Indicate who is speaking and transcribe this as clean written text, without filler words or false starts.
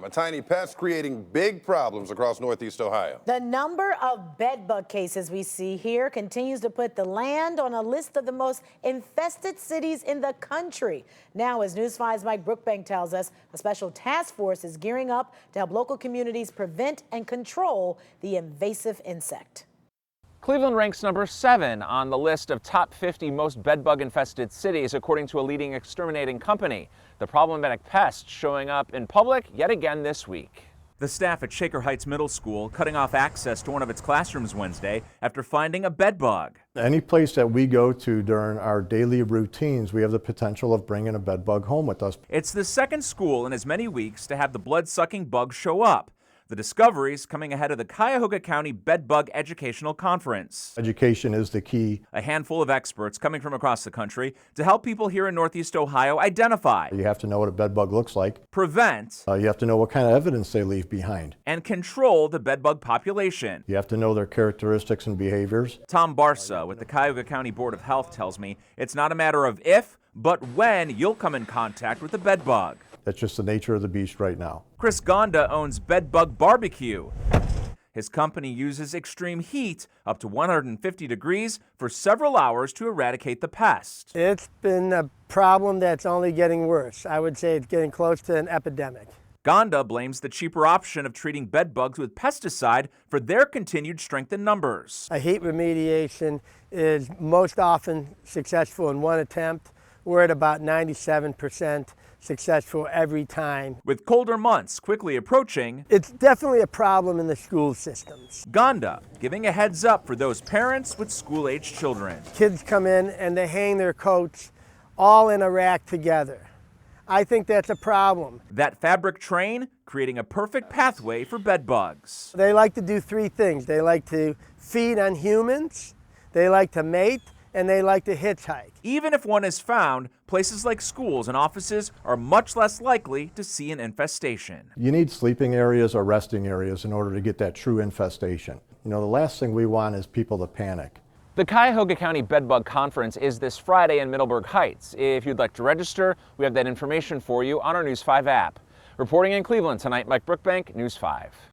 Speaker 1: a tiny pest creating big problems across Northeast Ohio.
Speaker 2: The number of bedbug cases we see here continues to put the land on a list of the most infested cities in the country. Now, as News 5's Mike Brookbank tells us, a special task force is gearing up to help local communities prevent and control the invasive insect.
Speaker 3: Cleveland ranks number 7 on the list of top 50 most bedbug-infested cities, according to a leading exterminating company. The problematic pest showing up in public yet again this week.
Speaker 4: The staff at Shaker Heights Middle School cutting off access to one of its classrooms Wednesday after finding a bedbug.
Speaker 5: Any place that we go to during our daily routines, we have the potential of bringing a bedbug home with us.
Speaker 4: It's the second school in as many weeks to have the blood-sucking bug show up. The discoveries coming ahead of the Cuyahoga County Bedbug Educational Conference.
Speaker 5: Education is the key.
Speaker 4: A handful of experts coming from across the country to help people here in Northeast Ohio identify.
Speaker 5: You have to know what a bedbug looks like.
Speaker 4: Prevent.
Speaker 5: You have to know what kind of evidence they leave behind.
Speaker 4: And control the bedbug population.
Speaker 5: You have to know their characteristics and behaviors.
Speaker 4: Tom Barsa with the Cuyahoga County Board of Health tells me it's not a matter of if, but when you'll come in contact with a bedbug.
Speaker 5: That's just the nature of the beast right now.
Speaker 4: Chris Gonda owns Bedbug Barbecue. His company uses extreme heat, up to 150 degrees, for several hours to eradicate the pest.
Speaker 6: It's been a problem that's only getting worse. I would say it's getting close to an epidemic.
Speaker 4: Gonda blames the cheaper option of treating bedbugs with pesticide for their continued strength in numbers.
Speaker 6: A heat remediation is most often successful in one attempt. We're at about 97% successful every time.
Speaker 4: With colder months quickly approaching,
Speaker 6: it's definitely a problem in the school systems.
Speaker 4: Gonda giving a heads up for those parents with school-aged children.
Speaker 6: Kids come in and they hang their coats all in a rack together. I think that's a problem.
Speaker 4: That fabric train creating a perfect pathway for bedbugs.
Speaker 6: They like to do 3 things. They like to feed on humans, they like to mate, and they like to hitchhike.
Speaker 4: Even if one is found, places like schools and offices are much less likely to see an infestation.
Speaker 5: You need sleeping areas or resting areas in order to get that true infestation. You know, the last thing we want is people to panic.
Speaker 3: The Cuyahoga County Bedbug Conference is this Friday in Middleburg Heights. If you'd like to register, we have that information for you on our News 5 app. Reporting in Cleveland tonight, Mike Brookbank, News 5.